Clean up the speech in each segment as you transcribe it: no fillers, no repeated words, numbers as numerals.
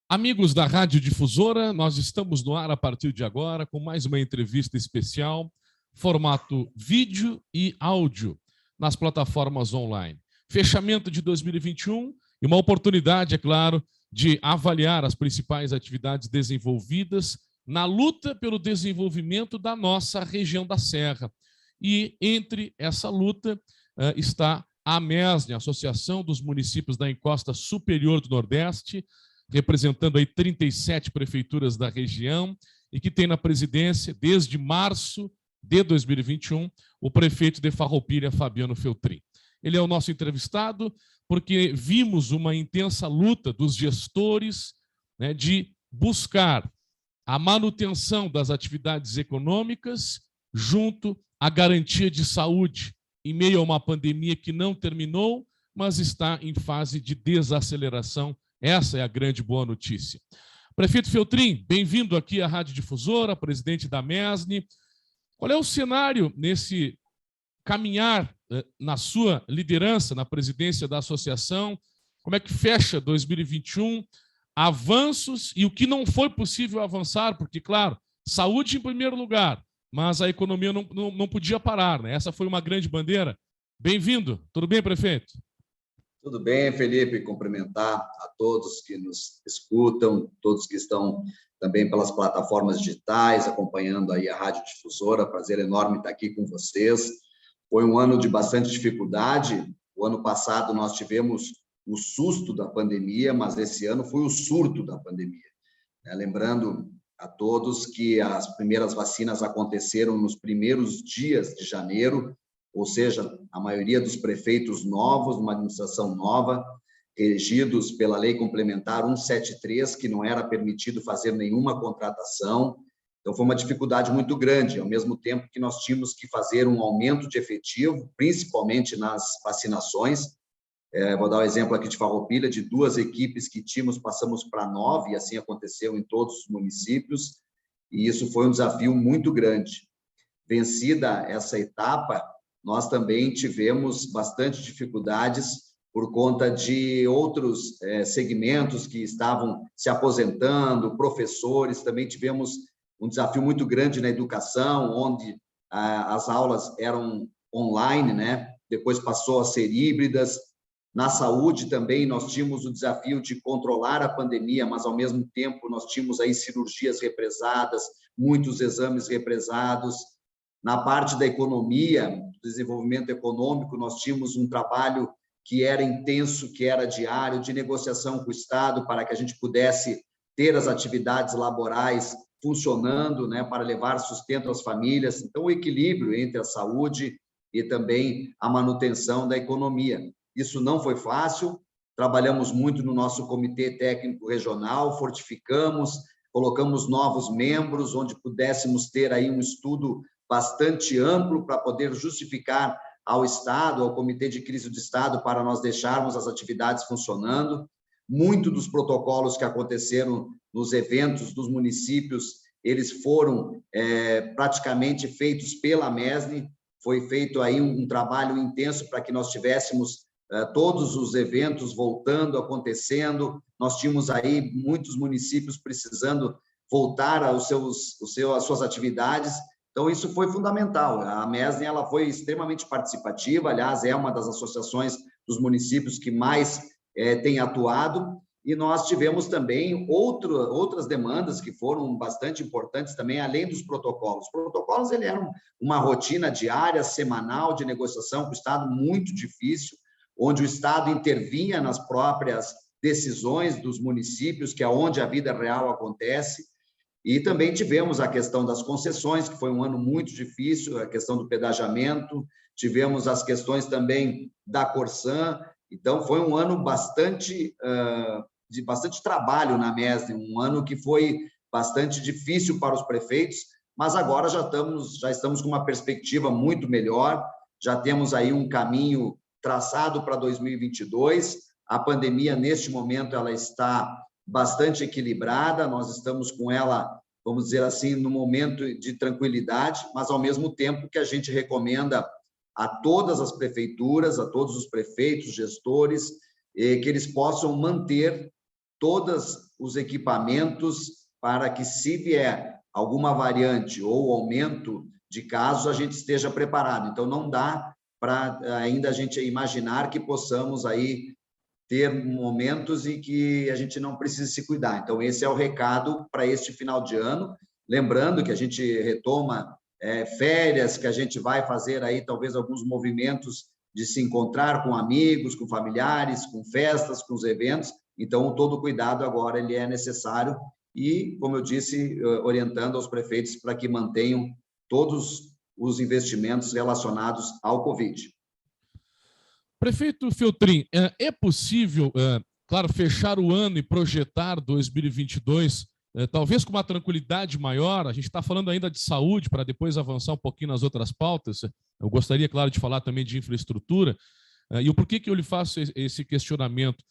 Amigos da Rádio Difusora, nós estamos no ar a partir de agora com mais uma entrevista especial, formato vídeo e áudio nas plataformas online. Fechamento de 2021 e uma oportunidade, é claro, de avaliar as principais atividades desenvolvidas na luta pelo desenvolvimento da nossa região da Serra. E entre essa luta está a AMESN, a Associação dos Municípios da Encosta Superior do Nordeste, representando aí 37 prefeituras da região e que tem na presidência, desde março de 2021, o prefeito de Farroupilha, Fabiano Feltrin. Ele é o nosso entrevistado porque vimos uma intensa luta dos gestores, né, de buscar a manutenção das atividades econômicas junto à garantia de saúde, em meio a uma pandemia que não terminou, mas está em fase de desaceleração. Essa é a grande boa notícia. Prefeito Feltrin, bem-vindo aqui à Rádio Difusora, presidente da AMESN. Qual é o cenário nesse caminhar na sua liderança, na presidência da associação? Como é que fecha 2021? Avanços e o que não foi possível avançar, porque, claro, saúde em primeiro lugar, mas a economia não podia parar, né? Essa foi uma grande bandeira. Bem-vindo. Tudo bem, prefeito? Tudo bem, Felipe, cumprimentar a todos que nos escutam, todos que estão também pelas plataformas digitais, acompanhando aí a Rádio Difusora, prazer enorme estar aqui com vocês. Foi um ano de bastante dificuldade, o ano passado nós tivemos o susto da pandemia, mas esse ano foi o surto da pandemia. Lembrando a todos que as primeiras vacinas aconteceram nos primeiros dias de janeiro, ou seja, a maioria dos prefeitos novos, uma administração nova, regidos pela Lei Complementar 173, que não era permitido fazer nenhuma contratação. Então, foi uma dificuldade muito grande, ao mesmo tempo que nós tínhamos que fazer um aumento de efetivo, principalmente nas vacinações. Vou dar um exemplo aqui de Farroupilha, de 2 equipes que tínhamos, passamos para 9, e assim aconteceu em todos os municípios, e isso foi um desafio muito grande. Vencida essa etapa, nós também tivemos bastante dificuldades por conta de outros segmentos que estavam se aposentando, professores, também tivemos um desafio muito grande na educação, onde as aulas eram online, né? Depois passou a ser híbridas. Na saúde também nós tínhamos o desafio de controlar a pandemia, mas ao mesmo tempo nós tínhamos aí cirurgias represadas, muitos exames represados. Na parte da economia, desenvolvimento econômico, nós tínhamos um trabalho que era intenso, que era diário, de negociação com o Estado, para que a gente pudesse ter as atividades laborais funcionando, né, para levar sustento às famílias. Então, o equilíbrio entre a saúde e também a manutenção da economia. Isso não foi fácil, trabalhamos muito no nosso Comitê Técnico Regional, fortificamos, colocamos novos membros, onde pudéssemos ter aí um estudo bastante amplo para poder justificar ao Estado, ao Comitê de Crise do Estado, para nós deixarmos as atividades funcionando. Muito dos protocolos que aconteceram nos eventos dos municípios, eles foram praticamente feitos pela AMESN, foi feito aí um trabalho intenso para que nós tivéssemos todos os eventos voltando, acontecendo. Nós tínhamos aí muitos municípios precisando voltar às suas atividades. Então, isso foi fundamental. A AMESN ela foi extremamente participativa, aliás, é uma das associações dos municípios que mais tem atuado, e nós tivemos também outras demandas que foram bastante importantes também, além dos protocolos. Os protocolos eles eram uma rotina diária, semanal de negociação com o Estado, muito difícil, onde o Estado intervinha nas próprias decisões dos municípios, que é onde a vida real acontece. E também tivemos a questão das concessões, que foi um ano muito difícil, a questão do pedagiamento, tivemos as questões também da Corsan. Então, foi um ano de bastante trabalho na AMESN, um ano que foi bastante difícil para os prefeitos, mas agora já estamos com uma perspectiva muito melhor, já temos aí um caminho traçado para 2022. A pandemia, neste momento, ela está bastante equilibrada, nós estamos com ela, vamos dizer assim, no momento de tranquilidade, mas ao mesmo tempo que a gente recomenda a todas as prefeituras, a todos os prefeitos, gestores, que eles possam manter todos os equipamentos para que, se vier alguma variante ou aumento de casos, a gente esteja preparado. Então, não dá para ainda a gente imaginar que possamos aí ter momentos em que a gente não precisa se cuidar. Então, esse é o recado para este final de ano. Lembrando que a gente retoma férias, que a gente vai fazer aí talvez alguns movimentos de se encontrar com amigos, com familiares, com festas, com os eventos. Então, todo cuidado agora ele é necessário e, como eu disse, orientando aos prefeitos para que mantenham todos os investimentos relacionados ao Covid. Prefeito Feltrin, é possível, claro, fechar o ano e projetar 2022, talvez com uma tranquilidade maior? A gente está falando ainda de saúde, para depois avançar um pouquinho nas outras pautas. Eu gostaria, claro, de falar também de infraestrutura. E o porquê que eu lhe faço esse questionamento?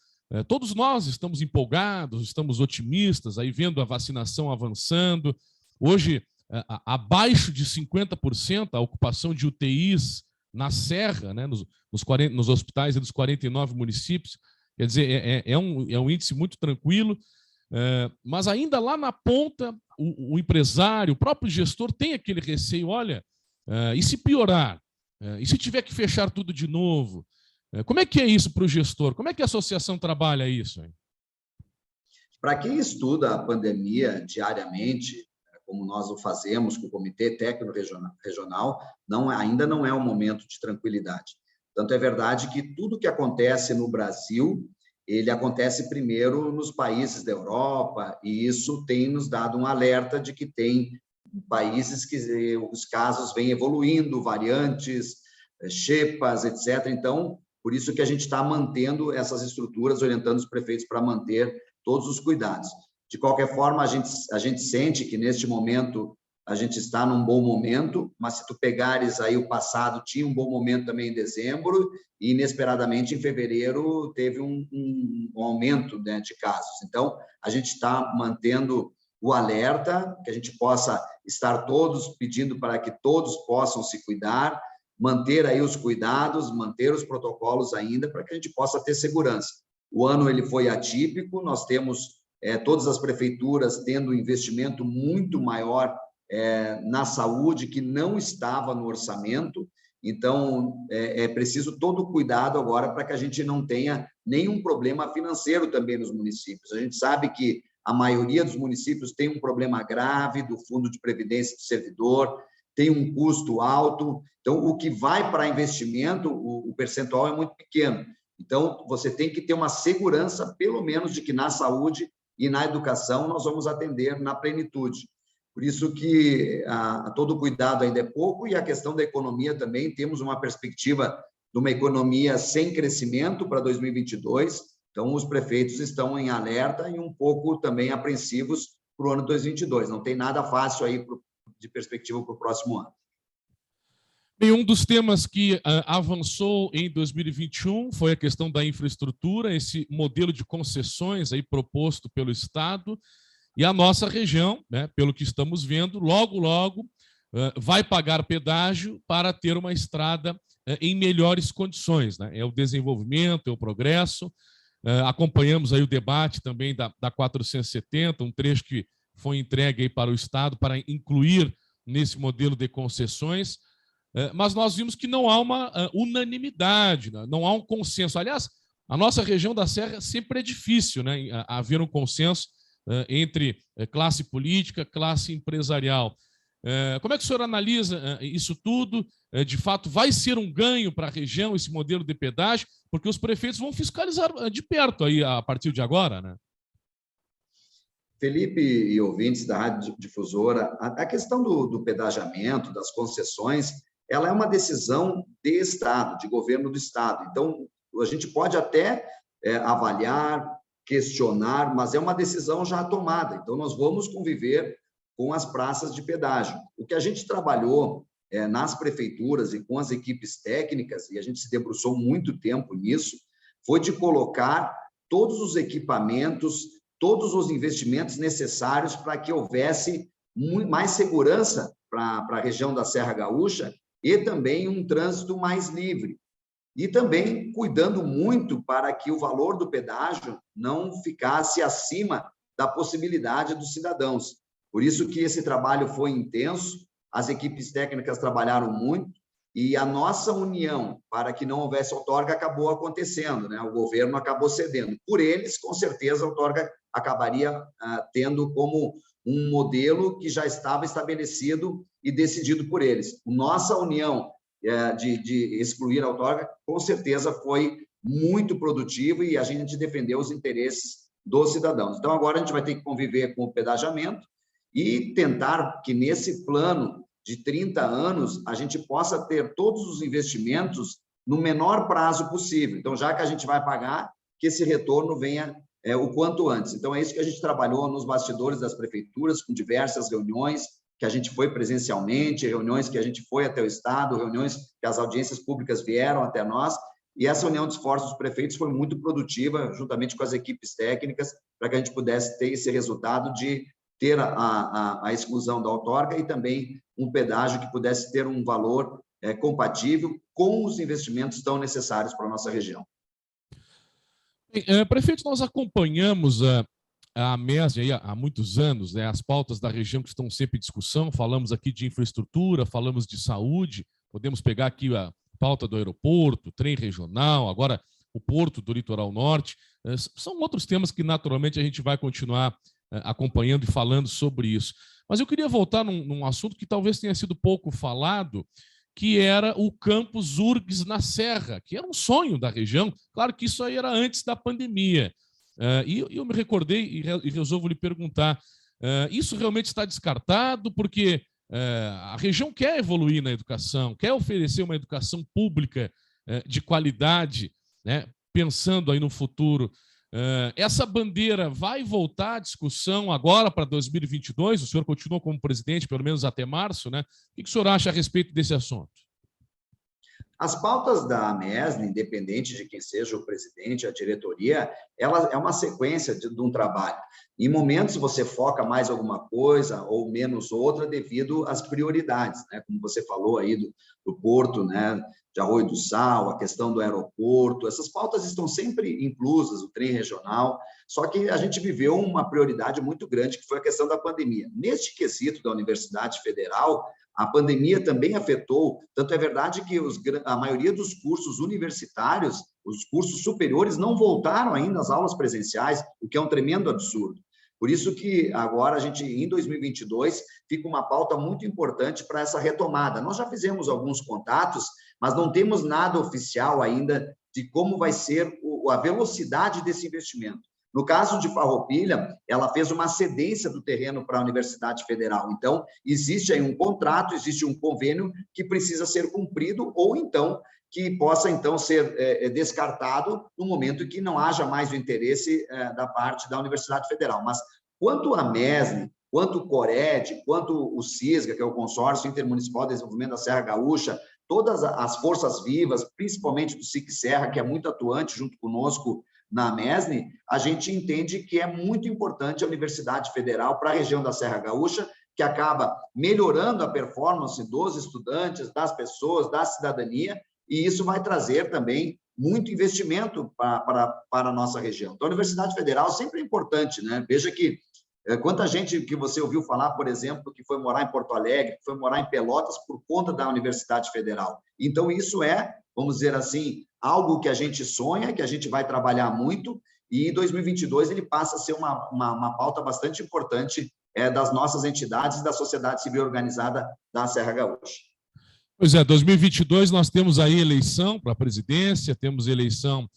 Todos nós estamos empolgados, estamos otimistas, aí vendo a vacinação avançando. Hoje, abaixo de 50% a ocupação de UTIs na Serra, né, nos hospitais dos 49 municípios. Quer dizer, é um índice muito tranquilo, mas ainda lá na ponta, o empresário, o próprio gestor tem aquele receio, olha, e se piorar? E se tiver que fechar tudo de novo? Como é que é isso para o gestor? Como é que a associação trabalha isso? Para quem estuda a pandemia diariamente, como nós o fazemos com o Comitê Técnico Regional, ainda não é um momento de tranquilidade. Tanto é verdade que tudo que acontece no Brasil, ele acontece primeiro nos países da Europa, e isso tem nos dado um alerta de que tem países que os casos vêm evoluindo, variantes, cepas, etc. Então, por isso que a gente está mantendo essas estruturas, orientando os prefeitos para manter todos os cuidados. De qualquer forma, a gente sente que, neste momento, a gente está num bom momento, mas se tu pegares aí o passado, tinha um bom momento também em dezembro, e, inesperadamente, em fevereiro, teve um aumento, né, de casos. Então, a gente está mantendo o alerta, que a gente possa estar todos pedindo para que todos possam se cuidar, manter aí os cuidados, manter os protocolos ainda, para que a gente possa ter segurança. O ano ele foi atípico, nós temos todas as prefeituras tendo um investimento muito maior na saúde, que não estava no orçamento. Então, é preciso todo cuidado agora para que a gente não tenha nenhum problema financeiro também nos municípios. A gente sabe que a maioria dos municípios tem um problema grave do fundo de previdência do servidor, tem um custo alto. Então, o que vai para investimento, o percentual é muito pequeno. Então, você tem que ter uma segurança, pelo menos, de que na saúde e na educação nós vamos atender na plenitude. Por isso que todo cuidado ainda é pouco, e a questão da economia também, temos uma perspectiva de uma economia sem crescimento para 2022, então os prefeitos estão em alerta e um pouco também apreensivos para o ano 2022. Não tem nada fácil aí de perspectiva para o próximo ano. Bem, um dos temas que avançou em 2021 foi a questão da infraestrutura, esse modelo de concessões aí proposto pelo Estado, e a nossa região, né, pelo que estamos vendo, logo vai pagar pedágio para ter uma estrada em melhores condições, né? É o desenvolvimento, é o progresso. Acompanhamos aí o debate também da 470, um trecho que foi entregue aí para o Estado para incluir nesse modelo de concessões. Mas nós vimos que não há uma unanimidade, não há um consenso. Aliás, a nossa região da Serra sempre é difícil, né, haver um consenso entre classe política, classe empresarial. Como é que o senhor analisa isso tudo? De fato, vai ser um ganho para a região esse modelo de pedágio? Porque os prefeitos vão fiscalizar de perto aí a partir de agora, né? Felipe e ouvintes da Rádio Difusora, a questão do pedagiamento, das concessões, ela é uma decisão de Estado, de governo do Estado. Então, a gente pode até avaliar, questionar, mas é uma decisão já tomada. Então, nós vamos conviver com as praças de pedágio. O que a gente trabalhou nas prefeituras e com as equipes técnicas, e a gente se debruçou muito tempo nisso, foi de colocar todos os equipamentos, todos os investimentos necessários para que houvesse mais segurança para a região da Serra Gaúcha e também um trânsito mais livre. e também cuidando muito para que o valor do pedágio não ficasse acima da possibilidade dos cidadãos. Por isso que esse trabalho foi intenso, as equipes técnicas trabalharam muito, e a nossa união para que não houvesse outorga acabou acontecendo, né? O governo acabou cedendo. Por eles, com certeza, a outorga acabaria tendo como um modelo que já estava estabelecido e decidido por eles. Nossa união de excluir a outorga, com certeza, foi muito produtiva e a gente defendeu os interesses dos cidadãos. Então, agora a gente vai ter que conviver com o pedagiamento e tentar que, nesse plano de 30 anos, a gente possa ter todos os investimentos no menor prazo possível. Então, já que a gente vai pagar, que esse retorno venha o quanto antes. Então, é isso que a gente trabalhou nos bastidores das prefeituras, com diversas reuniões que a gente foi presencialmente, reuniões que a gente foi até o Estado, reuniões que as audiências públicas vieram até nós, e essa união de esforços dos prefeitos foi muito produtiva, juntamente com as equipes técnicas, para que a gente pudesse ter esse resultado de ter a exclusão da outorga e também um pedágio que pudesse ter um valor compatível com os investimentos tão necessários para a nossa região. Prefeito, nós acompanhamos a MESD há muitos anos, né, as pautas da região que estão sempre em discussão, falamos aqui de infraestrutura, falamos de saúde, podemos pegar aqui a pauta do aeroporto, trem regional, agora o porto do litoral norte, são outros temas que naturalmente a gente vai continuar acompanhando e falando sobre isso. Mas eu queria voltar num assunto que talvez tenha sido pouco falado, que era o campus URGS na Serra, que era um sonho da região. Claro que isso aí era antes da pandemia. E eu me recordei e resolvo lhe perguntar, isso realmente está descartado? Porque a região quer evoluir na educação, quer oferecer uma educação pública de qualidade, né, pensando aí no futuro. Essa bandeira vai voltar à discussão agora para 2022? O senhor continua como presidente, pelo menos até março, né? O que o senhor acha a respeito desse assunto? As pautas da MESD, independente de quem seja o presidente, a diretoria, ela é uma sequência de um trabalho. Em momentos você foca mais alguma coisa ou menos outra devido às prioridades, né? Como você falou aí do porto, né, de Arroio do Sal, a questão do aeroporto, essas pautas estão sempre inclusas, o trem regional, só que a gente viveu uma prioridade muito grande, que foi a questão da pandemia. Neste quesito da Universidade Federal, a pandemia também afetou, tanto é verdade que a maioria dos cursos universitários, os cursos superiores, não voltaram ainda às aulas presenciais, o que é um tremendo absurdo. Por isso que agora a gente, em 2022, fica uma pauta muito importante para essa retomada. Nós já fizemos alguns contatos, mas não temos nada oficial ainda de como vai ser a velocidade desse investimento. No caso de Farroupilha, ela fez uma cedência do terreno para a Universidade Federal. Então, existe aí um contrato, existe um convênio que precisa ser cumprido ou então que possa então ser descartado no momento em que não haja mais o interesse da parte da Universidade Federal. Mas quanto a MESD, quanto o CORED, quanto o CISGA, que é o Consórcio Intermunicipal de Desenvolvimento da Serra Gaúcha, todas as forças vivas, principalmente do SIC Serra, que é muito atuante junto conosco na MESD, a gente entende que é muito importante a Universidade Federal para a região da Serra Gaúcha, que acaba melhorando a performance dos estudantes, das pessoas, da cidadania, e isso vai trazer também muito investimento para a nossa região. Então, a Universidade Federal sempre é importante, né? Veja que quanta gente que você ouviu falar, por exemplo, que foi morar em Porto Alegre, que foi morar em Pelotas por conta da Universidade Federal. Então, isso é, vamos dizer assim, algo que a gente sonha, que a gente vai trabalhar muito, e em 2022 ele passa a ser uma pauta bastante importante das nossas entidades e da sociedade civil organizada da Serra Gaúcha. Pois é, 2022 nós temos aí eleição para a presidência, temos eleição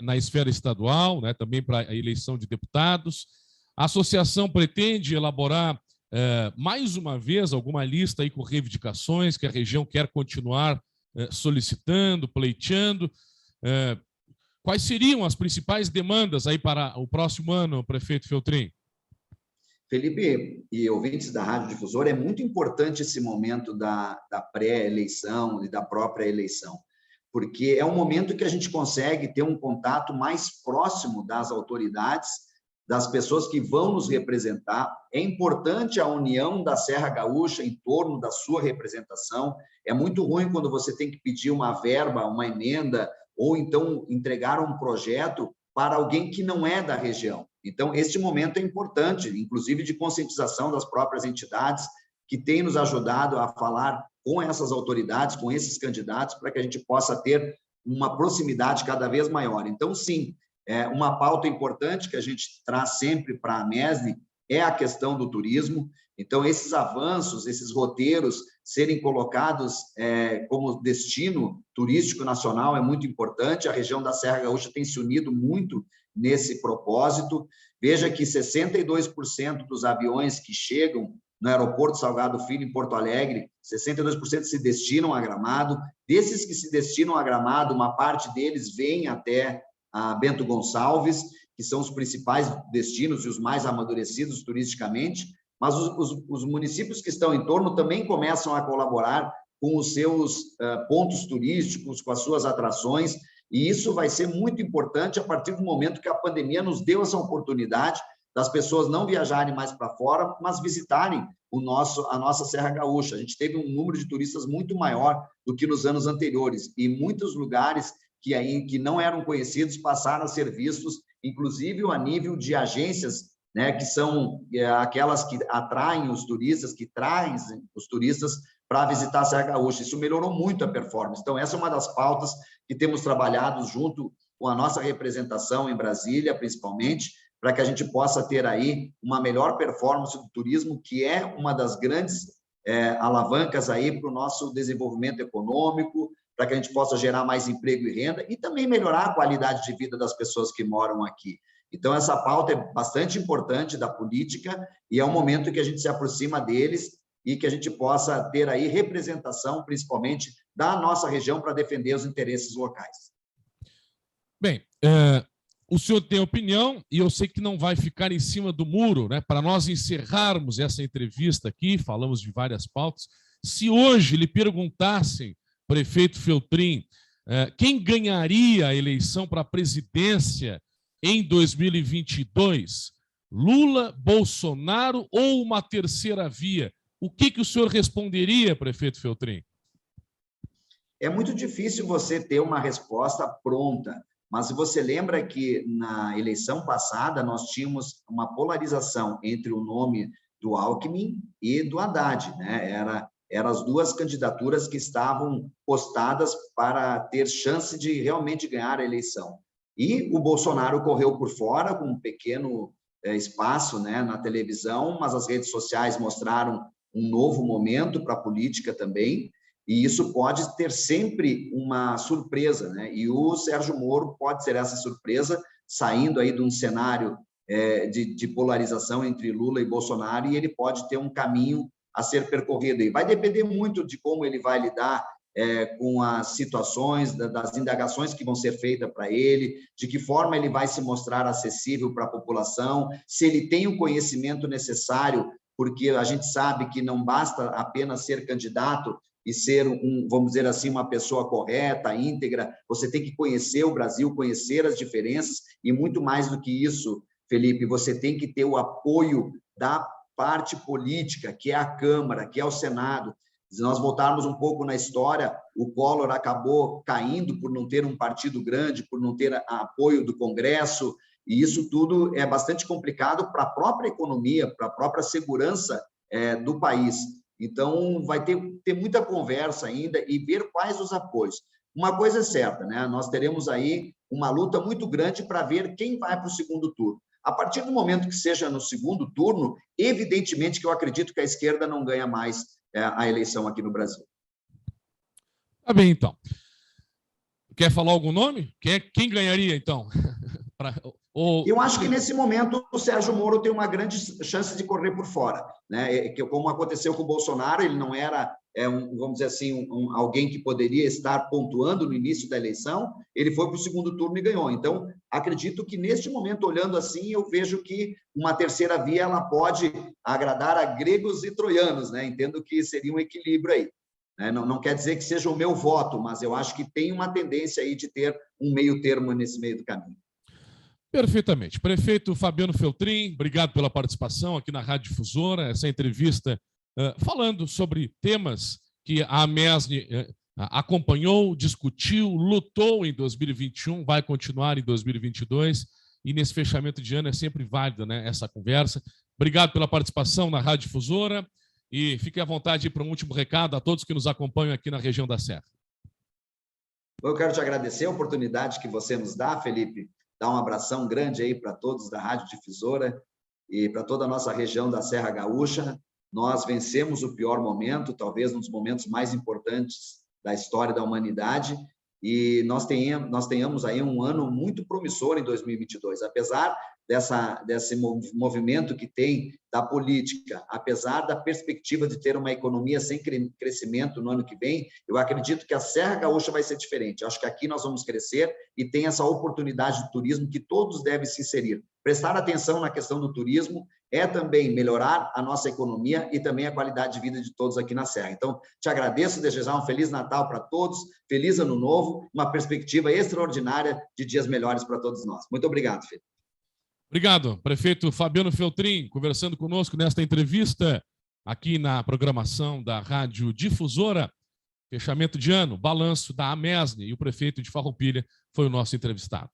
na esfera estadual, né, também para a eleição de deputados. A associação pretende elaborar mais uma vez alguma lista aí com reivindicações que a região quer continuar solicitando, pleiteando. Quais seriam as principais demandas aí para o próximo ano, prefeito Feltrin? Felipe e ouvintes da Rádio Difusora, é muito importante esse momento da pré-eleição e da própria eleição, porque é um momento que a gente consegue ter um contato mais próximo das autoridades, das pessoas que vão nos representar. É importante a união da Serra Gaúcha em torno da sua representação. É muito ruim quando você tem que pedir uma verba, uma emenda, ou então entregar um projeto para alguém que não é da região. Então, este momento é importante, inclusive de conscientização das próprias entidades, que têm nos ajudado a falar com essas autoridades, com esses candidatos, para que a gente possa ter uma proximidade cada vez maior. Então, sim, uma pauta importante que a gente traz sempre para a MESNI é a questão do turismo. Então, esses avanços, esses roteiros serem colocados como destino turístico nacional é muito importante. A região da Serra Gaúcha tem se unido muito nesse propósito. Veja que 62% dos aviões que chegam no aeroporto Salgado Filho, em Porto Alegre, 62% se destinam a Gramado. Desses que se destinam a Gramado, uma parte deles vem até a Bento Gonçalves, que são os principais destinos e os mais amadurecidos turisticamente, mas os municípios que estão em torno também começam a colaborar com os seus pontos turísticos, com as suas atrações, e isso vai ser muito importante a partir do momento que a pandemia nos deu essa oportunidade das pessoas não viajarem mais para fora, mas visitarem a nossa Serra Gaúcha. A gente teve um número de turistas muito maior do que nos anos anteriores, e muitos lugares que não eram conhecidos passaram a ser vistos, inclusive a nível de agências, né, que são aquelas que atraem os turistas, que trazem os turistas para visitar a Serra Gaúcha. Isso melhorou muito a performance. Então, essa é uma das pautas que temos trabalhado junto com a nossa representação em Brasília, principalmente, para que a gente possa ter aí uma melhor performance do turismo, que é uma das grandes alavancas aí para o nosso desenvolvimento econômico, para que a gente possa gerar mais emprego e renda e também melhorar a qualidade de vida das pessoas que moram aqui. Então, essa pauta é bastante importante da política e é um momento que a gente se aproxima deles e que a gente possa ter aí representação, principalmente, da nossa região para defender os interesses locais. Bem, o senhor tem opinião e eu sei que não vai ficar em cima do muro, né? Para nós encerrarmos essa entrevista aqui, falamos de várias pautas. Se hoje lhe perguntassem, prefeito Feltrin, quem ganharia a eleição para a presidência em 2022? Lula, Bolsonaro ou uma terceira via? O que o senhor responderia, prefeito Feltrin? É muito difícil você ter uma resposta pronta, mas se você lembra que na eleição passada nós tínhamos uma polarização entre o nome do Alckmin e do Haddad, né? Eram as duas candidaturas que estavam postadas para ter chance de realmente ganhar a eleição. E o Bolsonaro correu por fora, com um pequeno espaço, né, na televisão, mas as redes sociais mostraram um novo momento para a política também, e isso pode ter sempre uma surpresa, né? E o Sérgio Moro pode ser essa surpresa, saindo aí de um cenário de polarização entre Lula e Bolsonaro, e ele pode ter um caminho a ser percorrido. E vai depender muito de como ele vai lidar com as situações, das indagações que vão ser feitas para ele, de que forma ele vai se mostrar acessível para a população, se ele tem o conhecimento necessário, porque a gente sabe que não basta apenas ser candidato e ser, vamos dizer assim, uma pessoa correta, íntegra, você tem que conhecer o Brasil, conhecer as diferenças, e muito mais do que isso, Felipe, você tem que ter o apoio da parte política, que é a Câmara, que é o Senado. Se nós voltarmos um pouco na história, o Collor acabou caindo por não ter um partido grande, por não ter apoio do Congresso, e isso tudo é bastante complicado para a própria economia, para a própria segurança do país. Então, vai ter muita conversa ainda e ver quais os apoios. Uma coisa é certa, né? Nós teremos aí uma luta muito grande para ver quem vai para o segundo turno. A partir do momento que seja no segundo turno, evidentemente que eu acredito que a esquerda não ganha mais a eleição aqui no Brasil. Tá bem, então. Quer falar algum nome? Quem ganharia, então? Eu acho que, nesse momento, o Sérgio Moro tem uma grande chance de correr por fora, né? Como aconteceu com o Bolsonaro, ele não era, vamos dizer assim, alguém que poderia estar pontuando no início da eleição, ele foi para o segundo turno e ganhou. Então, acredito que, neste momento, olhando assim, eu vejo que uma terceira via ela pode agradar a gregos e troianos, né? Entendo que seria um equilíbrio aí. Não quer dizer que seja o meu voto, mas eu acho que tem uma tendência aí de ter um meio termo nesse meio do caminho. Perfeitamente. Prefeito Fabiano Feltrin, obrigado pela participação aqui na Rádio Difusora, essa entrevista falando sobre temas que a AMESN acompanhou, discutiu, lutou em 2021, vai continuar em 2022, e nesse fechamento de ano é sempre válida, né, essa conversa. Obrigado pela participação na Rádio Difusora e fique à vontade para um último recado a todos que nos acompanham aqui na região da Serra. Eu quero te agradecer a oportunidade que você nos dá, Felipe, dar um abração grande aí para todos da Rádio Difusora e para toda a nossa região da Serra Gaúcha. Nós vencemos o pior momento, talvez um dos momentos mais importantes da história da humanidade, e nós tenhamos aí um ano muito promissor em 2022, apesar desse movimento que tem da política, apesar da perspectiva de ter uma economia sem crescimento no ano que vem, eu acredito que a Serra Gaúcha vai ser diferente. Acho que aqui nós vamos crescer e tem essa oportunidade de turismo que todos devem se inserir. Prestar atenção na questão do turismo é também melhorar a nossa economia e também a qualidade de vida de todos aqui na Serra. Então, te agradeço, desejar um Feliz Natal para todos, Feliz Ano Novo, uma perspectiva extraordinária de dias melhores para todos nós. Muito obrigado, Felipe. Obrigado, prefeito Fabiano Feltrin, conversando conosco nesta entrevista aqui na programação da Rádio Difusora. Fechamento de ano, balanço da AMESN, e o prefeito de Farroupilha foi o nosso entrevistado.